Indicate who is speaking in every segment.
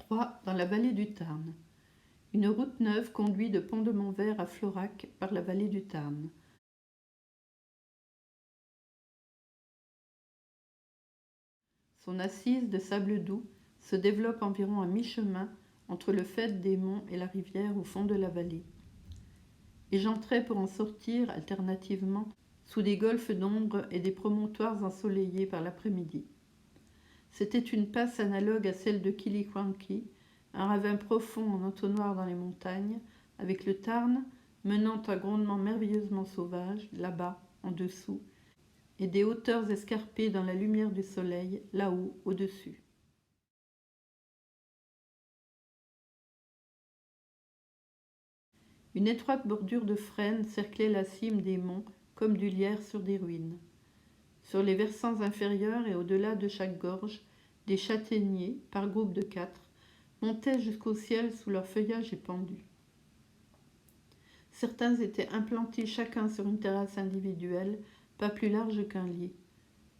Speaker 1: 3. Dans la vallée du Tarn. Une route neuve conduit de Pont-de-Montvert à Florac par la vallée du Tarn. Son assise de sable doux se développe environ à mi-chemin entre le faîte des monts et la rivière au fond de la vallée. Et j'entrais pour en sortir alternativement sous des golfes d'ombre et des promontoires ensoleillés par l'après-midi. C'était une passe analogue à celle de Killiecrankie, un ravin profond en entonnoir dans les montagnes, avec le Tarn menant un grondement merveilleusement sauvage, là-bas, en dessous, et des hauteurs escarpées dans la lumière du soleil, là-haut, au-dessus. Une étroite bordure de frênes cerclait la cime des monts comme du lierre sur des ruines. Sur les versants inférieurs et au-delà de chaque gorge, des châtaigniers, par groupes de 4, montaient jusqu'au ciel sous leur feuillage épandu. Certains étaient implantés chacun sur une terrasse individuelle, pas plus large qu'un lit.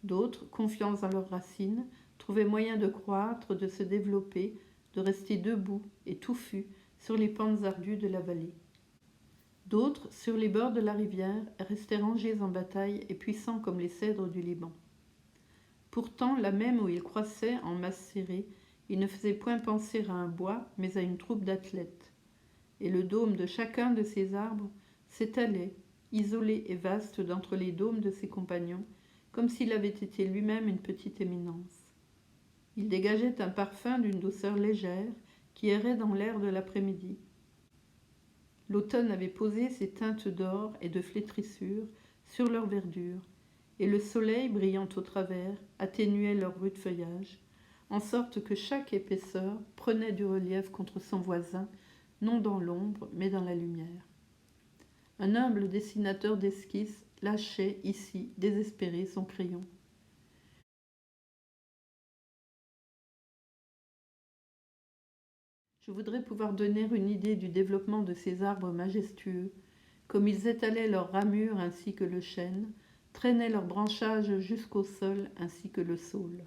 Speaker 1: D'autres, confiants en leurs racines, trouvaient moyen de croître, de se développer, de rester debout et touffus sur les pentes ardues de la vallée. D'autres, sur les bords de la rivière, restaient rangés en bataille et puissants comme les cèdres du Liban. Pourtant, là même où ils croissaient en masse serrée, ils ne faisaient point penser à un bois, mais à une troupe d'athlètes. Et le dôme de chacun de ces arbres s'étalait, isolé et vaste d'entre les dômes de ses compagnons, comme s'il avait été lui-même une petite éminence. Il dégageait un parfum d'une douceur légère qui errait dans l'air de l'après-midi. L'automne avait posé ses teintes d'or et de flétrissure sur leur verdure, et le soleil, brillant au travers, atténuait leur rude feuillage, en sorte que chaque épaisseur prenait du relief contre son voisin, non dans l'ombre, mais dans la lumière. Un humble dessinateur d'esquisses lâchait ici, désespéré, son crayon. Je voudrais pouvoir donner une idée du développement de ces arbres majestueux, comme ils étalaient leurs ramures ainsi que le chêne, traînaient leurs branchages jusqu'au sol ainsi que le saule.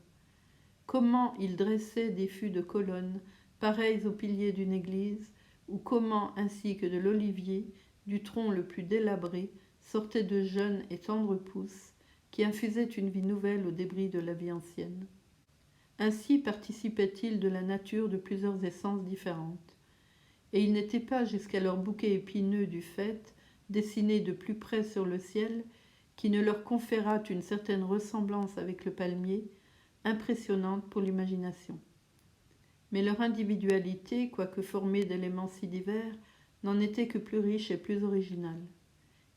Speaker 1: Comment ils dressaient des fûts de colonnes, pareils aux piliers d'une église, ou comment, ainsi que de l'olivier, du tronc le plus délabré, sortaient de jeunes et tendres pousses, qui infusaient une vie nouvelle aux débris de la vie ancienne. Ainsi participaient-ils de la nature de plusieurs essences différentes. Et il n'était pas jusqu'à leur bouquet épineux du faîte, dessiné de plus près sur le ciel, qui ne leur conférât une certaine ressemblance avec le palmier, impressionnante pour l'imagination. Mais leur individualité, quoique formée d'éléments si divers, n'en était que plus riche et plus originale.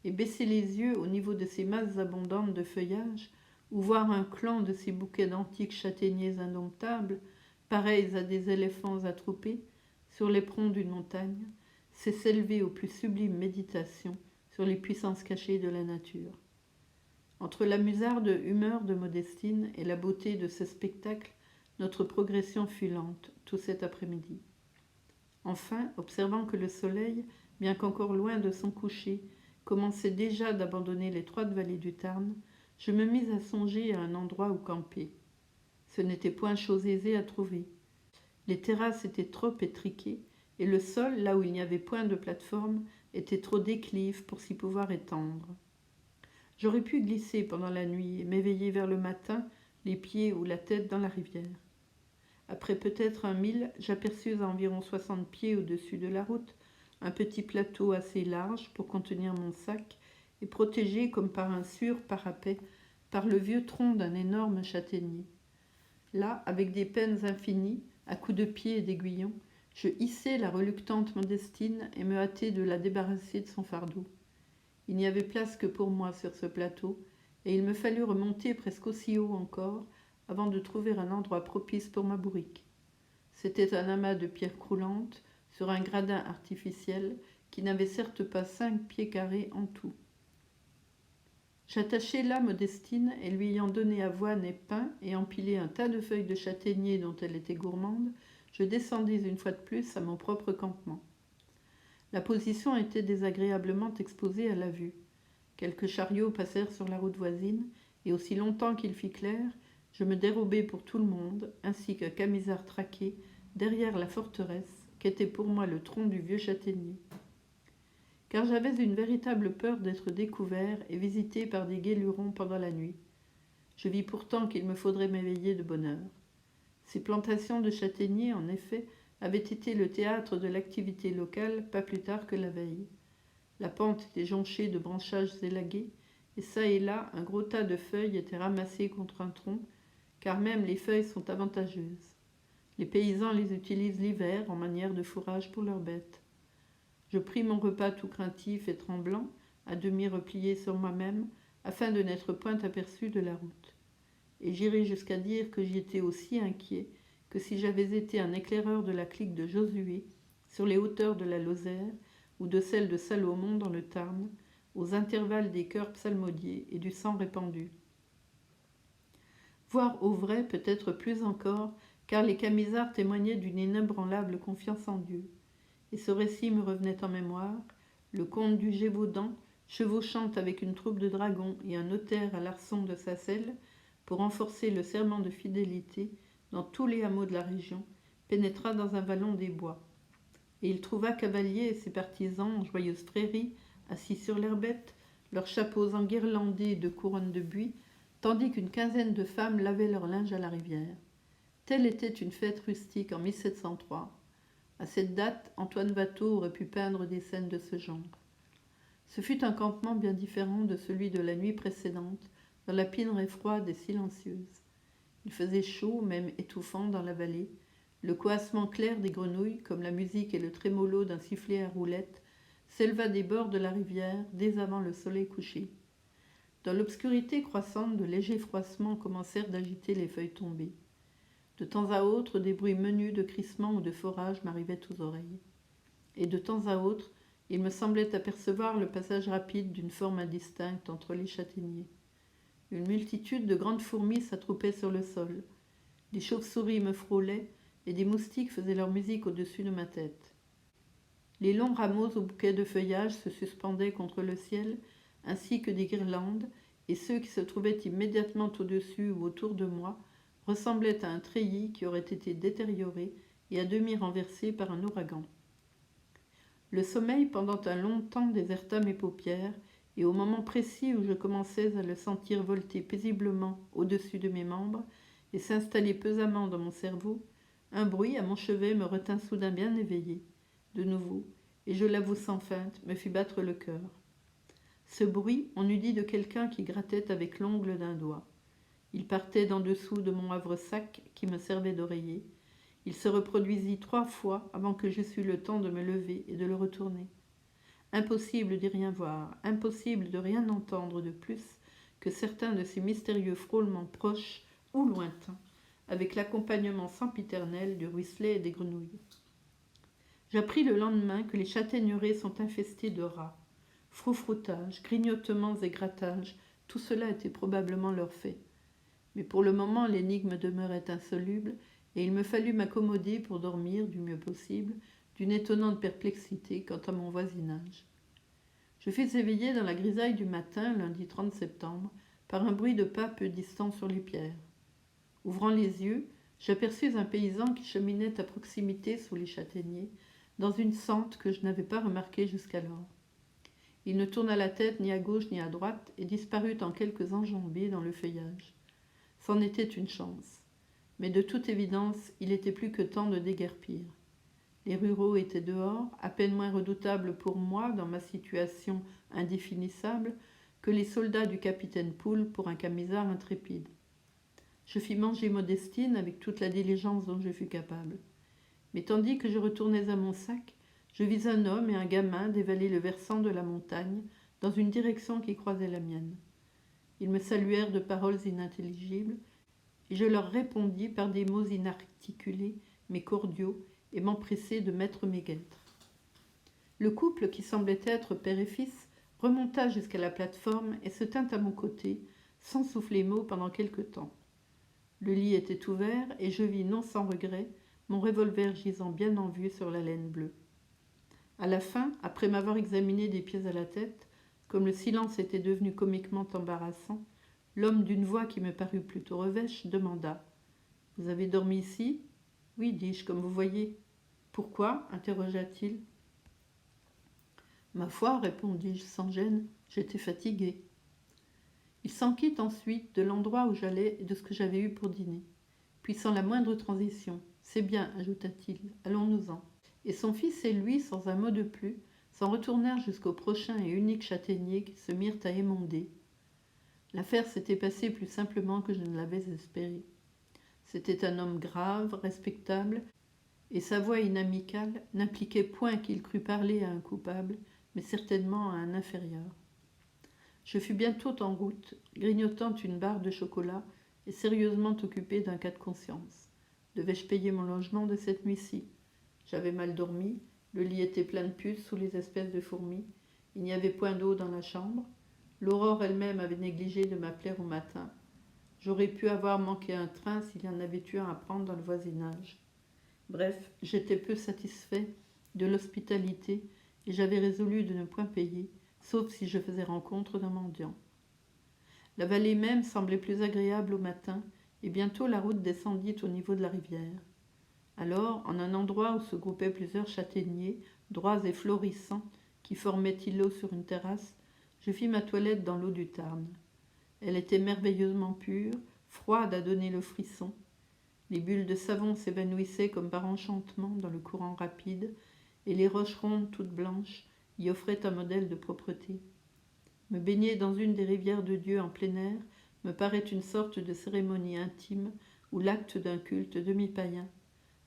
Speaker 1: Et baisser les yeux au niveau de ces masses abondantes de feuillage, ou voir un clan de ces bouquets d'antiques châtaigniers indomptables, pareils à des éléphants attroupés, sur l'éperon d'une montagne, c'est s'élever aux plus sublimes méditations sur les puissances cachées de la nature. Entre la musarde humeur de Modestine et la beauté de ce spectacle, notre progression fut lente tout cet après-midi. Enfin, observant que le soleil, bien qu'encore loin de son coucher, commençait déjà d'abandonner l'étroite vallée du Tarn, je me mis à songer à un endroit où camper. Ce n'était point chose aisée à trouver. Les terrasses étaient trop étriquées, et le sol, là où il n'y avait point de plateforme, était trop déclive pour s'y pouvoir étendre. J'aurais pu glisser pendant la nuit et m'éveiller vers le matin, les pieds ou la tête dans la rivière. Après peut-être 1 mille, j'aperçus à environ 60 pieds au-dessus de la route un petit plateau assez large pour contenir mon sac et protégé comme par un sûr parapet par le vieux tronc d'un énorme châtaignier. Là, avec des peines infinies, à coups de pied et d'aiguillon, je hissai la reluctante Modestine et me hâtai de la débarrasser de son fardeau. Il n'y avait place que pour moi sur ce plateau, et il me fallut remonter presque aussi haut encore avant de trouver un endroit propice pour ma bourrique. C'était un amas de pierres croulantes sur un gradin artificiel qui n'avait certes pas 5 pieds carrés en tout. J'attachai là Modestine et lui ayant donné avoine et pain et empilé un tas de feuilles de châtaignier dont elle était gourmande, je descendis une fois de plus à mon propre campement. La position était désagréablement exposée à la vue. Quelques chariots passèrent sur la route voisine, et aussi longtemps qu'il fit clair, je me dérobai pour tout le monde, ainsi qu'un camisard traqué, derrière la forteresse, qu'était pour moi le tronc du vieux châtaignier. Car j'avais une véritable peur d'être découvert et visité par des guélurons pendant la nuit. Je vis pourtant qu'il me faudrait m'éveiller de bonne heure. Ces plantations de châtaigniers, en effet, avaient été le théâtre de l'activité locale pas plus tard que la veille. La pente était jonchée de branchages élagués, et çà et là, un gros tas de feuilles était ramassé contre un tronc, car même les feuilles sont avantageuses. Les paysans les utilisent l'hiver en manière de fourrage pour leurs bêtes. Je pris mon repas tout craintif et tremblant, à demi replié sur moi-même, afin de n'être point aperçu de la route. Et j'irai jusqu'à dire que j'y étais aussi inquiet que si j'avais été un éclaireur de la clique de Josué, sur les hauteurs de la Lozère, ou de celle de Salomon dans le Tarn, aux intervalles des chœurs psalmodiés et du sang répandu. Voire au vrai, peut-être plus encore, car les Camisards témoignaient d'une inébranlable confiance en Dieu. Et ce récit me revenait en mémoire, le comte du Gévaudan, chevauchant avec une troupe de dragons et un notaire à l'arçon de sa selle, pour renforcer le serment de fidélité dans tous les hameaux de la région, pénétra dans un vallon des bois. Et il trouva Cavalier et ses partisans en joyeuse prairie, assis sur l'herbette, leurs chapeaux enguirlandés de couronnes de buis, tandis qu'une quinzaine de femmes lavaient leur linge à la rivière. Telle était une fête rustique en 1703. À cette date, Antoine Watteau aurait pu peindre des scènes de ce genre. Ce fut un campement bien différent de celui de la nuit précédente, dans la pinerie froide et silencieuse. Il faisait chaud, même étouffant, dans la vallée. Le coassement clair des grenouilles, comme la musique et le trémolo d'un sifflet à roulettes, s'éleva des bords de la rivière dès avant le soleil couché. Dans l'obscurité croissante, de légers froissements commencèrent d'agiter les feuilles tombées. De temps à autre, des bruits menus de crissement ou de forage m'arrivaient aux oreilles. Et de temps à autre, il me semblait apercevoir le passage rapide d'une forme indistincte entre les châtaigniers. Une multitude de grandes fourmis s'attroupaient sur le sol. Des chauves-souris me frôlaient et des moustiques faisaient leur musique au-dessus de ma tête. Les longs rameaux aux bouquets de feuillage se suspendaient contre le ciel, ainsi que des guirlandes, et ceux qui se trouvaient immédiatement au-dessus ou autour de moi ressemblaient à un treillis qui aurait été détérioré et à demi renversé par un ouragan. Le sommeil, pendant un long temps, déserta mes paupières, et au moment précis où je commençais à le sentir volter paisiblement au-dessus de mes membres et s'installer pesamment dans mon cerveau, un bruit à mon chevet me retint soudain bien éveillé, de nouveau, et je l'avoue sans feinte, me fit battre le cœur. Ce bruit, on eût dit de quelqu'un qui grattait avec l'ongle d'un doigt. Il partait d'en dessous de mon havresac qui me servait d'oreiller. Il se reproduisit 3 fois avant que j'eusse eu le temps de me lever et de le retourner. Impossible d'y rien voir, impossible de rien entendre de plus que certains de ces mystérieux frôlements proches ou lointains, avec l'accompagnement sempiternel du ruisselet et des grenouilles. J'appris le lendemain que les châtaigneraies sont infestées de rats. Froufroutage, grignotements et grattages, tout cela était probablement leur fait. Mais pour le moment, l'énigme demeurait insoluble, et il me fallut m'accommoder pour dormir, du mieux possible, d'une étonnante perplexité quant à mon voisinage. Je fus éveillé dans la grisaille du matin, lundi 30 septembre, par un bruit de pas peu distant sur les pierres. Ouvrant les yeux, j'aperçus un paysan qui cheminait à proximité sous les châtaigniers, dans une sente que je n'avais pas remarquée jusqu'alors. Il ne tourna la tête ni à gauche ni à droite et disparut en quelques enjambées dans le feuillage. C'en était une chance. Mais de toute évidence, il était plus que temps de déguerpir. Les ruraux étaient dehors, à peine moins redoutables pour moi dans ma situation indéfinissable que les soldats du capitaine Poul pour un Camisard intrépide. Je fis manger Modestine avec toute la diligence dont je fus capable. Mais tandis que je retournais à mon sac, je vis un homme et un gamin dévaler le versant de la montagne dans une direction qui croisait la mienne. Ils me saluèrent de paroles inintelligibles, et je leur répondis par des mots inarticulés, mais cordiaux, et m'empressai de mettre mes guêtres. Le couple, qui semblait être père et fils, remonta jusqu'à la plate-forme et se tint à mon côté, sans souffler mot pendant quelque temps. Le lit était ouvert, et je vis, non sans regret, mon revolver gisant bien en vue sur la laine bleue. À la fin, après m'avoir examiné des pieds à la tête, comme le silence était devenu comiquement embarrassant, l'homme d'une voix qui me parut plutôt revêche demanda « Vous avez dormi ici » Oui, dis-je, comme vous voyez. Pourquoi interrogea-t-il. Ma foi, répondis-je sans gêne, j'étais fatiguée. Il s'enquit ensuite de l'endroit où j'allais et de ce que j'avais eu pour dîner. Puis sans la moindre transition. C'est bien, ajouta-t-il, allons-nous-en. Et son fils et lui, sans un mot de plus, s'en retournèrent jusqu'au prochain et unique châtaignier qu'ils se mirent à émonder. L'affaire s'était passée plus simplement que je ne l'avais espéré. C'était un homme grave, respectable, et sa voix inamicale n'impliquait point qu'il crût parler à un coupable, mais certainement à un inférieur. Je fus bientôt en route, grignotant une barre de chocolat et sérieusement occupé d'un cas de conscience. Devais-je payer mon logement de cette nuit-ci ? J'avais mal dormi, le lit était plein de puces sous les espèces de fourmis, il n'y avait point d'eau dans la chambre, l'aurore elle-même avait négligé de m'appeler au matin. J'aurais pu avoir manqué un train s'il y en avait eu un à prendre dans le voisinage. Bref, j'étais peu satisfait de l'hospitalité et j'avais résolu de ne point payer, sauf si je faisais rencontre d'un mendiant. La vallée même semblait plus agréable au matin, et bientôt la route descendit au niveau de la rivière. Alors, en un endroit où se groupaient plusieurs châtaigniers, droits et florissants, qui formaient îlots sur une terrasse, je fis ma toilette dans l'eau du Tarn. Elle était merveilleusement pure, froide à donner le frisson. Les bulles de savon s'évanouissaient comme par enchantement dans le courant rapide, et les roches rondes toutes blanches y offraient un modèle de propreté. Me baigner dans une des rivières de Dieu en plein air me paraît une sorte de cérémonie intime ou l'acte d'un culte demi-païen.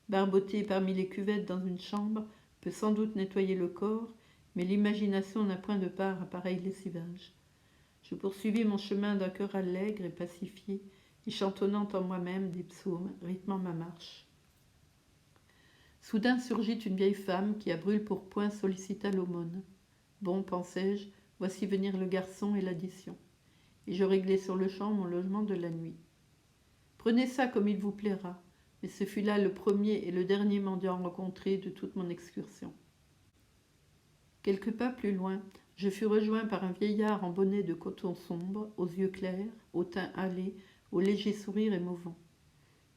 Speaker 1: Barboter parmi les cuvettes dans une chambre peut sans doute nettoyer le corps, mais l'imagination n'a point de part à pareil lessivage. Je poursuivis mon chemin d'un cœur allègre et pacifié, et chantonnant en moi-même des psaumes, rythmant ma marche. Soudain surgit une vieille femme qui, à brûle-pourpoint, sollicita l'aumône. Bon, pensai-je, voici venir le garçon et l'addition. Et je réglai sur le champ mon logement de la nuit. Prenez ça comme il vous plaira, mais ce fut là le premier et le dernier mendiant rencontré de toute mon excursion. Quelques pas plus loin, je fus rejoint par un vieillard en bonnet de coton sombre, aux yeux clairs, au teint hâlé, au léger sourire émouvant.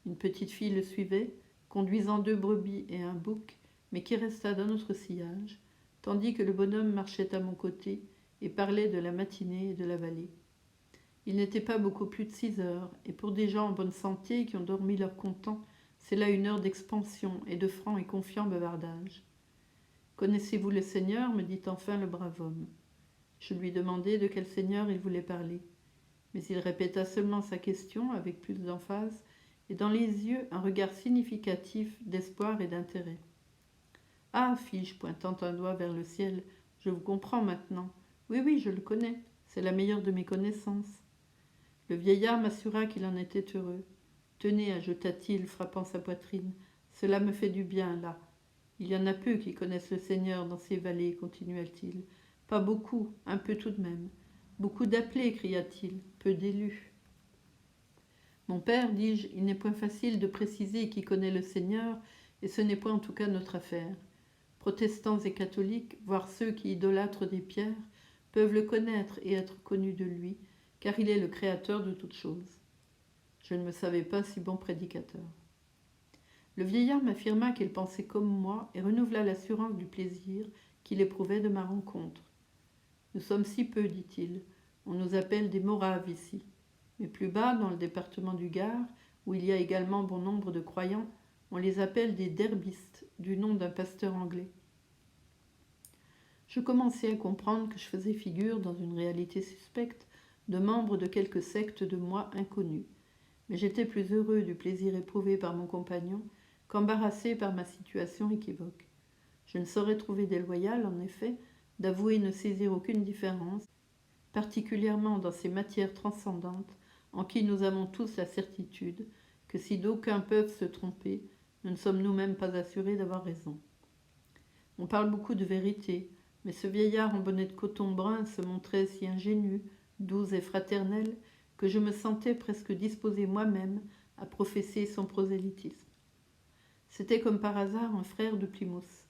Speaker 1: Une petite fille le suivait, conduisant 2 brebis et un bouc, mais qui resta dans notre sillage, tandis que le bonhomme marchait à mon côté et parlait de la matinée et de la vallée. Il n'était pas beaucoup plus de 6 heures, et pour des gens en bonne santé qui ont dormi leur content, c'est là une heure d'expansion et de franc et confiant bavardage. « Connaissez-vous le Seigneur » me dit enfin le brave homme. Je lui demandai de quel Seigneur il voulait parler. Mais il répéta seulement sa question avec plus d'emphase, et dans les yeux un regard significatif d'espoir et d'intérêt. « Ah, fis-je, pointant un doigt vers le ciel, je vous comprends maintenant. Oui, je le connais, c'est la meilleure de mes connaissances. » Le vieillard m'assura qu'il en était heureux. « Tenez, ajouta-t-il, frappant sa poitrine, cela me fait du bien, là. Il y en a peu qui connaissent le Seigneur dans ces vallées, continua-t-il. Pas beaucoup, un peu tout de même. Beaucoup d'appelés, cria-t-il, peu d'élus. Mon père, dis-je, il n'est point facile de préciser qui connaît le Seigneur, et ce n'est point en tout cas notre affaire. Protestants et catholiques, voire ceux qui idolâtrent des pierres, peuvent le connaître et être connus de lui, car il est le créateur de toutes choses. Je ne me savais pas si bon prédicateur. Le vieillard m'affirma qu'il pensait comme moi et renouvela l'assurance du plaisir qu'il éprouvait de ma rencontre. Nous sommes si peu, dit-il. On nous appelle des moraves ici. Mais plus bas, dans le département du Gard, où il y a également bon nombre de croyants, on les appelle des derbistes, du nom d'un pasteur anglais. Je commençais à comprendre que je faisais figure, dans une réalité suspecte, de membre de quelque secte de moi inconnue. Mais j'étais plus heureux du plaisir éprouvé par mon compagnon qu'embarrassé par ma situation équivoque. Je ne saurais trouver déloyal, en effet, d'avouer ne saisir aucune différence, particulièrement dans ces matières transcendantes en qui nous avons tous la certitude que si d'aucuns peuvent se tromper, nous ne sommes nous-mêmes pas assurés d'avoir raison. On parle beaucoup de vérité, mais ce vieillard en bonnet de coton brun se montrait si ingénu, doux et fraternel que je me sentais presque disposé moi-même à professer son prosélytisme. C'était comme par hasard un frère de Plymouth.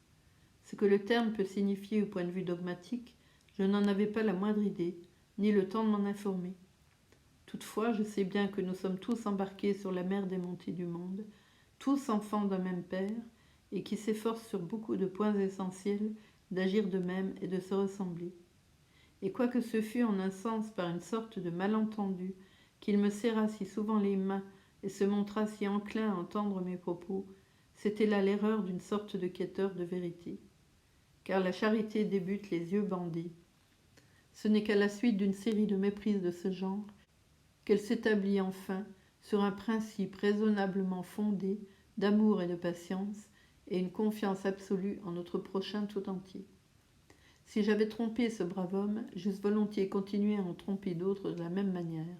Speaker 1: Ce que le terme peut signifier au point de vue dogmatique, je n'en avais pas la moindre idée, ni le temps de m'en informer. Toutefois, je sais bien que nous sommes tous embarqués sur la mer des montées du monde, tous enfants d'un même père, et qui s'efforcent sur beaucoup de points essentiels d'agir de même et de se ressembler. Et quoique ce fût en un sens par une sorte de malentendu qu'il me serra si souvent les mains et se montra si enclin à entendre mes propos, c'était là l'erreur d'une sorte de quêteur de vérité. Car la charité débute les yeux bandés. Ce n'est qu'à la suite d'une série de méprises de ce genre qu'elle s'établit enfin sur un principe raisonnablement fondé d'amour et de patience et une confiance absolue en notre prochain tout entier. Si j'avais trompé ce brave homme, j'eusse volontiers continué à en tromper d'autres de la même manière.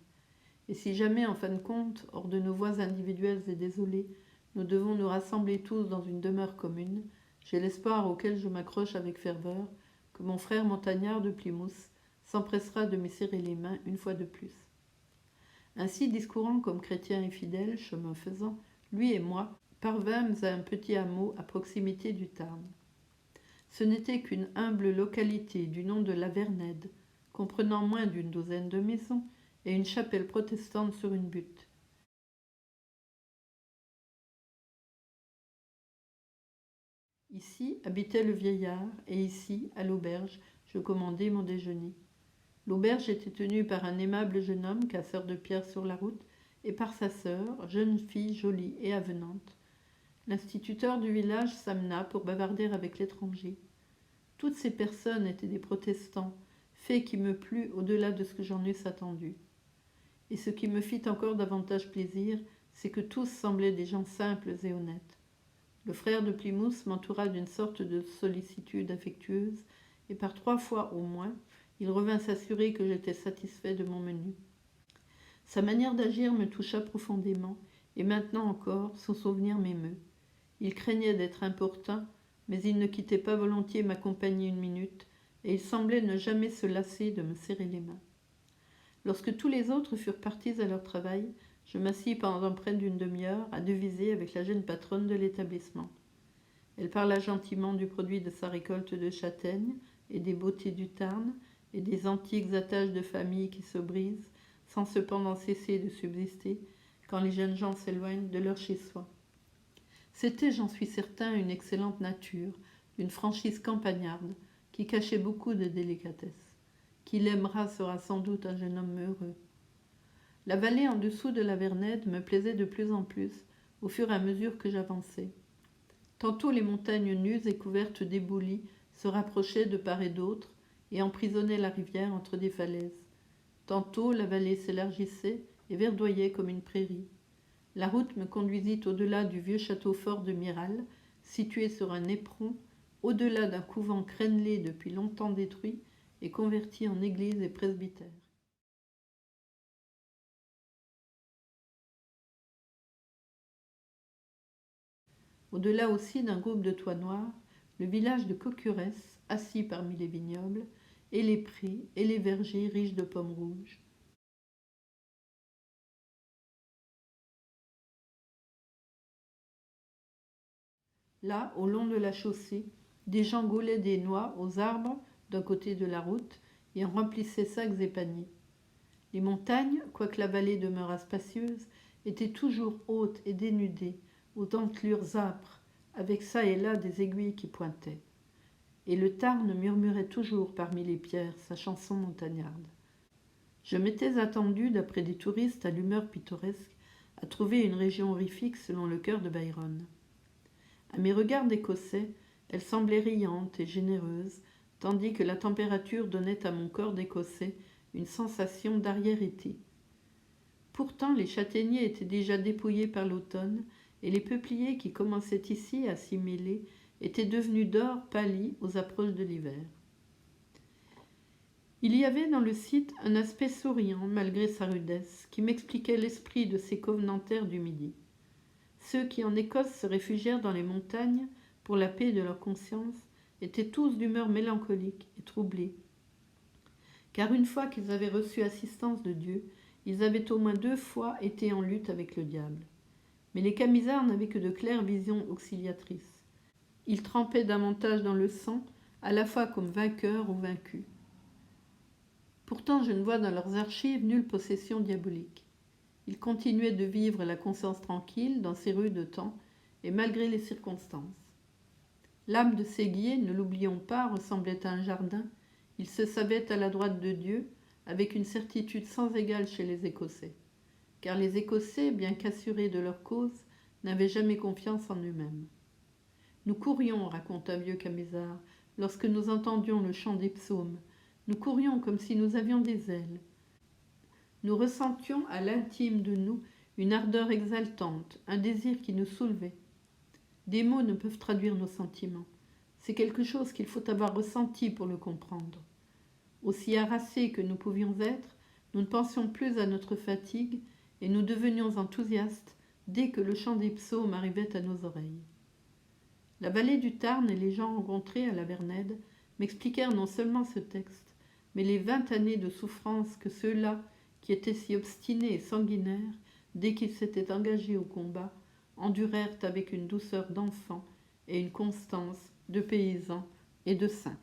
Speaker 1: Et si jamais, en fin de compte, hors de nos voies individuelles et désolées, nous devons nous rassembler tous dans une demeure commune, j'ai l'espoir auquel je m'accroche avec ferveur que mon frère montagnard de Plymouth s'empressera de me serrer les mains une fois de plus. Ainsi, discourant comme chrétiens et fidèles, chemin faisant, lui et moi parvînmes à un petit hameau à proximité du Tarn. Ce n'était qu'une humble localité du nom de la Vernède, comprenant moins d'une douzaine de maisons et une chapelle protestante sur une butte. Ici habitait le vieillard, et ici, à l'auberge, je commandai mon déjeuner. L'auberge était tenue par un aimable jeune homme, casseur de pierres sur la route, et par sa sœur, jeune fille jolie et avenante. L'instituteur du village s'amena pour bavarder avec l'étranger. Toutes ces personnes étaient des protestants, fait qui me plut au-delà de ce que j'en eusse attendu. Et ce qui me fit encore davantage plaisir, c'est que tous semblaient des gens simples et honnêtes. Le frère de Plymouth m'entoura d'une sorte de sollicitude affectueuse, et par 3 fois au moins, il revint s'assurer que j'étais satisfait de mon menu. Sa manière d'agir me toucha profondément, et maintenant encore, son souvenir m'émeut. Il craignait d'être importun, mais il ne quittait pas volontiers ma compagnie une minute, et il semblait ne jamais se lasser de me serrer les mains. Lorsque tous les autres furent partis à leur travail, je m'assis pendant près d'une demi-heure à deviser avec la jeune patronne de l'établissement. Elle parla gentiment du produit de sa récolte de châtaignes et des beautés du Tarn et des antiques attaches de famille qui se brisent, sans cependant cesser de subsister quand les jeunes gens s'éloignent de leur chez-soi. C'était, j'en suis certain, une excellente nature, d'une franchise campagnarde, qui cachait beaucoup de délicatesse. Qui l'aimera sera sans doute un jeune homme heureux. La vallée en dessous de la Vernède me plaisait de plus en plus, au fur et à mesure que j'avançais. Tantôt les montagnes nues et couvertes d'éboulis se rapprochaient de part et d'autre et emprisonnaient la rivière entre des falaises. Tantôt la vallée s'élargissait et verdoyait comme une prairie. La route me conduisit au-delà du vieux château fort de Miral, situé sur un éperon, au-delà d'un couvent crénelé depuis longtemps détruit et converti en église et presbytère. Au-delà aussi d'un groupe de toits noirs, le village de Cocurès, assis parmi les vignobles, et les prés et les vergers riches de pommes rouges. Là, au long de la chaussée, des gens gaulaient des noix aux arbres d'un côté de la route et en remplissaient sacs et paniers. Les montagnes, quoique la vallée demeurât spacieuse, étaient toujours hautes et dénudées, aux dentelures âpres, avec çà et là des aiguilles qui pointaient. Et le Tarn murmurait toujours parmi les pierres sa chanson montagnarde. Je m'étais attendu, d'après des touristes à l'humeur pittoresque, à trouver une région horrifique selon le cœur de Byron. À mes regards d'Écossais, elle semblait riante et généreuse, tandis que la température donnait à mon corps d'Écossais une sensation d'arrière-été. Pourtant, les châtaigniers étaient déjà dépouillés par l'automne, et les peupliers qui commençaient ici à s'y mêler étaient devenus d'or pâli aux approches de l'hiver. Il y avait dans le site un aspect souriant malgré sa rudesse, qui m'expliquait l'esprit de ces covenantaires du Midi. Ceux qui en Écosse se réfugièrent dans les montagnes pour la paix de leur conscience étaient tous d'humeur mélancolique et troublée, car une fois qu'ils avaient reçu assistance de Dieu, ils avaient au moins 2 fois été en lutte avec le diable. Mais les Camisards n'avaient que de claires visions auxiliatrices. Ils trempaient davantage dans le sang, à la fois comme vainqueurs ou vaincus. Pourtant, je ne vois dans leurs archives nulle possession diabolique. Ils continuaient de vivre la conscience tranquille dans ces rues de temps, et malgré les circonstances. L'âme de Séguier, ne l'oublions pas, ressemblait à un jardin. Il se savait à la droite de Dieu, avec une certitude sans égale chez les Écossais. Car les Écossais, bien qu'assurés de leur cause, n'avaient jamais confiance en eux-mêmes. Nous courions, raconte un vieux camisard, lorsque nous entendions le chant des psaumes. Nous courions comme si nous avions des ailes. Nous ressentions à l'intime de nous une ardeur exaltante, un désir qui nous soulevait. Des mots ne peuvent traduire nos sentiments. C'est quelque chose qu'il faut avoir ressenti pour le comprendre. Aussi harassés que nous pouvions être, nous ne pensions plus à notre fatigue et nous devenions enthousiastes dès que le chant des psaumes arrivait à nos oreilles. La vallée du Tarn et les gens rencontrés à la Vernède m'expliquèrent non seulement ce texte, mais les 20 années de souffrance que ceux-là, qui étaient si obstinés et sanguinaires, dès qu'ils s'étaient engagés au combat, endurèrent avec une douceur d'enfants et une constance de paysans et de saints.